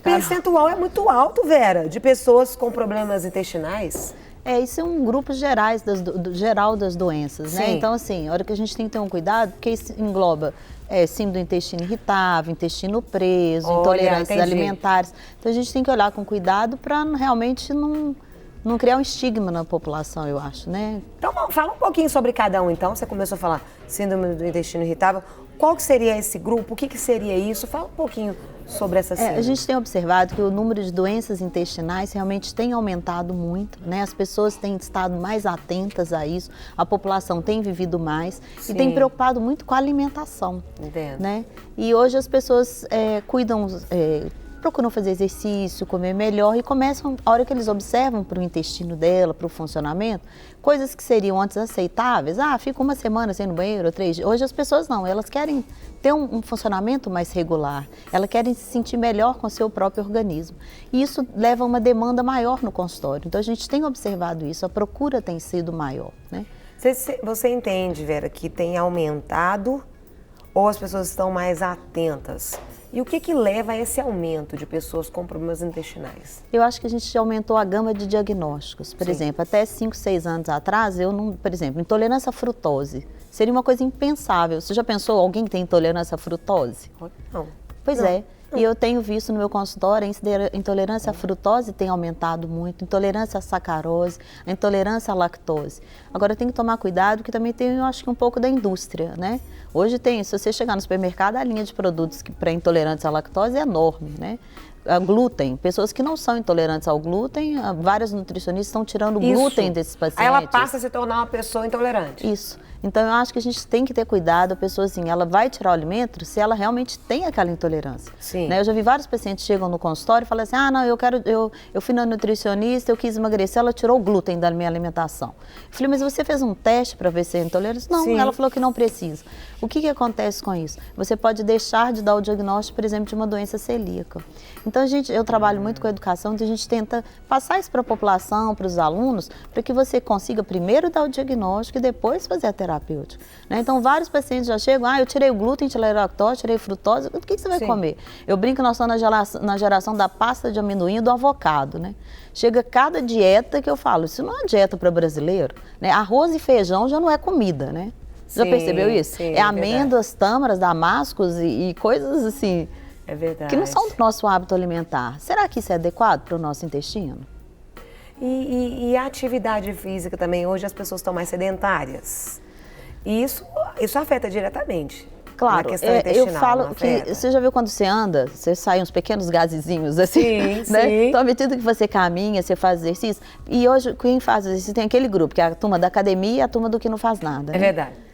Percentual é muito alto, Vera, de pessoas com problemas intestinais. Isso é um grupo geral das doenças, né? Então, assim, a hora que a gente tem que ter um cuidado, porque isso engloba síndrome do intestino irritável, intestino preso, intolerâncias alimentares. Então, a gente tem que olhar com cuidado para realmente não criar um estigma na população, eu acho, né? Então, fala um pouquinho sobre cada um, então. Você começou a falar síndrome do intestino irritável. Qual que seria esse grupo? O que seria isso? Fala um pouquinho sobre essa síndrome. A gente tem observado que o número de doenças intestinais realmente tem aumentado muito, né? As pessoas têm estado mais atentas a isso, a população tem vivido mais e tem preocupado muito com a alimentação, né? E hoje as pessoas cuidam, procuram fazer exercício, comer melhor e começam, a hora que eles observam para o intestino dela, para o funcionamento, coisas que seriam antes aceitáveis, fica uma semana sem ir no banheiro, ou 3 dias. Hoje as pessoas não, elas querem ter um funcionamento mais regular, elas querem se sentir melhor com o seu próprio organismo. E isso leva a uma demanda maior no consultório. Então a gente tem observado isso, a procura tem sido maior, né? Você entende, Vera, que tem aumentado ou as pessoas estão mais atentas? E o que leva a esse aumento de pessoas com problemas intestinais? Eu acho que a gente aumentou a gama de diagnósticos. Por exemplo, até 5, 6 anos atrás, por exemplo, intolerância à frutose. Seria uma coisa impensável. Você já pensou alguém que tem intolerância à frutose? Não. Pois é. E eu tenho visto no meu consultório, a intolerância à frutose tem aumentado muito, intolerância à sacarose, a intolerância à lactose. Agora tem que tomar cuidado, porque também tem, eu acho que um pouco da indústria, né? Hoje se você chegar no supermercado, a linha de produtos para intolerância à lactose é enorme, né? Glúten, pessoas que não são intolerantes ao glúten, vários nutricionistas estão tirando o glúten desses pacientes. Aí ela passa a se tornar uma pessoa intolerante. Isso. Então, eu acho que a gente tem que ter cuidado, a pessoa assim, ela vai tirar o alimento se ela realmente tem aquela intolerância. Né? Eu já vi vários pacientes que chegam no consultório e falam assim, não, eu fui na nutricionista, eu quis emagrecer, ela tirou o glúten da minha alimentação. Eu falei, mas você fez um teste para ver se é intolerante? Não, ela falou que não precisa. O que acontece com isso? Você pode deixar de dar o diagnóstico, por exemplo, de uma doença celíaca. Então, eu trabalho muito com a educação, então a gente tenta passar isso para a população, para os alunos, para que você consiga primeiro dar o diagnóstico e depois fazer a terapêutica. Né? Então, vários pacientes já chegam, eu tirei o glúten, tirei a lactose, tirei frutose, o que você vai comer? Eu brinco que nós estamos na geração da pasta de amendoim e do avocado, né? Chega cada dieta que eu falo, isso não é dieta para brasileiro, né? Arroz e feijão já não é comida, né? Já percebeu isso? É amêndoas, tâmaras, damascos e coisas assim... É verdade. Que não são do nosso hábito alimentar. Será que isso é adequado para o nosso intestino? E a atividade física também, hoje as pessoas estão mais sedentárias. E isso afeta diretamente. Claro, na questão intestinal, eu falo que, você já viu quando você anda, você sai uns pequenos gasezinhos assim, né? Então, à medida que você caminha, você faz exercício, e hoje quem faz exercício tem aquele grupo, que é a turma da academia e a turma do que não faz nada. É verdade.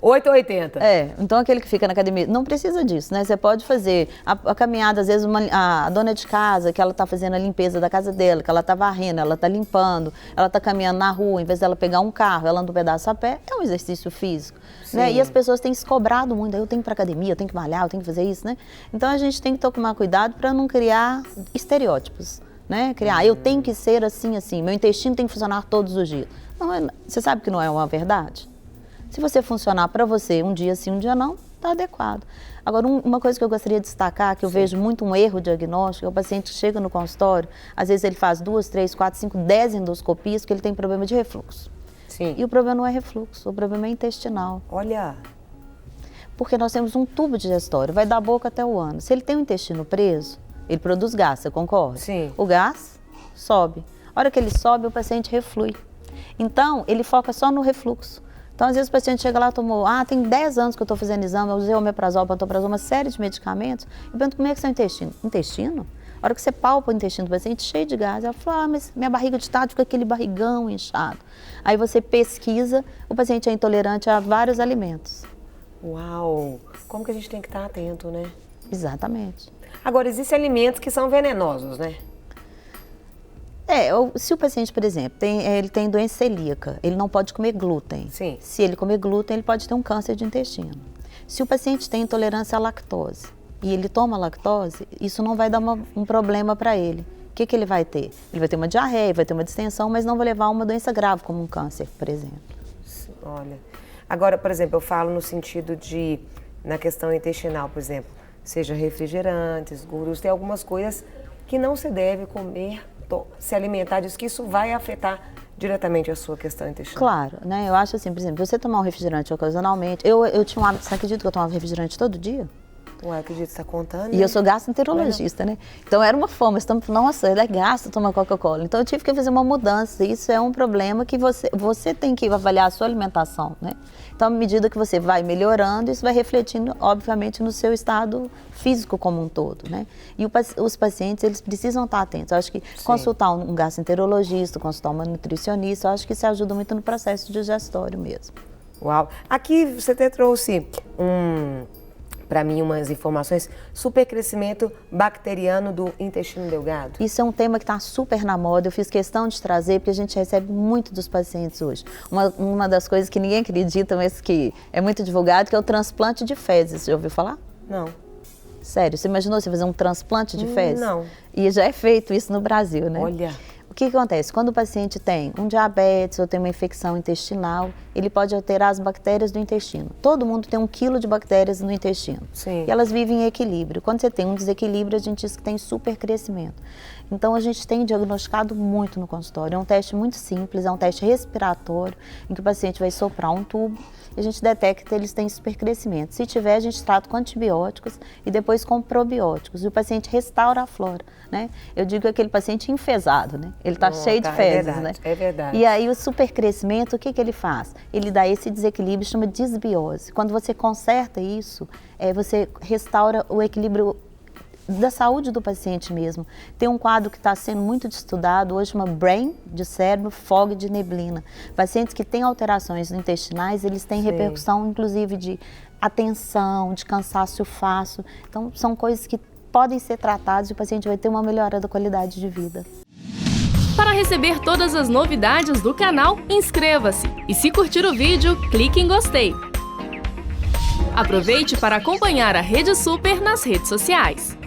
8 ou 80. Então aquele que fica na academia, não precisa disso, né? Você pode fazer a caminhada, às vezes a dona de casa, que ela está fazendo a limpeza da casa dela, que ela está varrendo, ela está limpando, ela está caminhando na rua, em vez dela pegar um carro, ela anda um pedaço a pé, é um exercício físico, né? E as pessoas têm se cobrado muito, eu tenho que ir para academia, eu tenho que malhar, eu tenho que fazer isso, né? Então a gente tem que tomar cuidado para não criar estereótipos, né? Criar, eu tenho que ser assim, assim, meu intestino tem que funcionar todos os dias. Não, você sabe que não é uma verdade? Se você funcionar para você um dia sim, um dia não, está adequado. Agora, uma coisa que eu gostaria de destacar, que eu vejo muito um erro diagnóstico, é o paciente que chega no consultório, às vezes ele faz 2, 3, 4, 5, 10 endoscopias, porque ele tem problema de refluxo. E o problema não é refluxo, o problema é intestinal. Olha! Porque nós temos um tubo digestório, vai da boca até o ânus. Se ele tem o intestino preso, ele produz gás, você concorda? O gás sobe. A hora que ele sobe, o paciente reflui. Então, ele foca só no refluxo. Então, às vezes o paciente chega lá, tomou, tem 10 anos que eu estou fazendo exame, eu usei omeprazol, pantoprazol, uma série de medicamentos, e pergunto como é que é seu intestino? Intestino? A hora que você palpa o intestino do paciente, cheio de gás, ela fala, mas minha barriga de tarde fica aquele barrigão inchado. Aí você pesquisa, o paciente é intolerante a vários alimentos. Uau! Como que a gente tem que estar atento, né? Exatamente. Agora, existem alimentos que são venenosos, né? Se o paciente, por exemplo, ele tem doença celíaca, ele não pode comer glúten. Se ele comer glúten, ele pode ter um câncer de intestino. Se o paciente tem intolerância à lactose e ele toma lactose, isso não vai dar um problema para ele. O que ele vai ter? Ele vai ter uma diarreia, vai ter uma distensão, mas não vai levar a uma doença grave, como um câncer, por exemplo. Olha, agora, por exemplo, eu falo no sentido de, na questão intestinal, por exemplo, seja refrigerantes, gorduras, tem algumas coisas que não se deve comer, se alimentar disso, que isso vai afetar diretamente a sua questão intestinal. Claro, né? Eu acho assim, por exemplo, você tomar um refrigerante ocasionalmente, eu tinha um hábito, você acredita que eu tomava refrigerante todo dia? Ué, acredito que você está contando. E eu sou gastroenterologista, né? Então era uma fome, estamos, nossa, é gasto tomar Coca-Cola. Então eu tive que fazer uma mudança. Isso é um problema que você tem que avaliar a sua alimentação, né? Então, à medida que você vai melhorando, isso vai refletindo, obviamente, no seu estado físico como um todo, né? E os pacientes, eles precisam estar atentos. Eu acho que consultar um gastroenterologista, consultar uma nutricionista, eu acho que isso ajuda muito no processo digestório mesmo. Uau! Aqui você até trouxe para mim umas informações, supercrescimento bacteriano do intestino delgado. Isso é um tema que está super na moda, eu fiz questão de trazer, porque a gente recebe muito dos pacientes hoje. Uma das coisas que ninguém acredita, mas que é muito divulgado, que é o transplante de fezes. Você já ouviu falar? Não. Sério, você imaginou você fazer um transplante de fezes? Não. E já é feito isso no Brasil, né? Olha. O que acontece? Quando o paciente tem um diabetes ou tem uma infecção intestinal, ele pode alterar as bactérias do intestino. Todo mundo tem 1 quilo de bactérias no intestino. Sim. E elas vivem em equilíbrio. Quando você tem um desequilíbrio, a gente diz que tem supercrescimento. Então, a gente tem diagnosticado muito no consultório. É um teste muito simples, é um teste respiratório, em que o paciente vai soprar um tubo e a gente detecta que eles têm supercrescimento. Se tiver, a gente trata com antibióticos e depois com probióticos. E o paciente restaura a flora, né? Eu digo aquele paciente enfesado, né? Ele está cheio de fezes, verdade, né? É verdade. E aí o supercrescimento, o que ele faz? Ele dá esse desequilíbrio, chama disbiose. Quando você conserta isso, você restaura o equilíbrio da saúde do paciente mesmo. Tem um quadro que está sendo muito estudado hoje, chama BRAIN, de cérebro, FOG, de neblina. Pacientes que têm alterações intestinais, eles têm repercussão, inclusive, de atenção, de cansaço fácil. Então, são coisas que podem ser tratadas e o paciente vai ter uma melhora da qualidade de vida. Para receber todas as novidades do canal, inscreva-se. E se curtir o vídeo, clique em gostei. Aproveite para acompanhar a Rede Super nas redes sociais.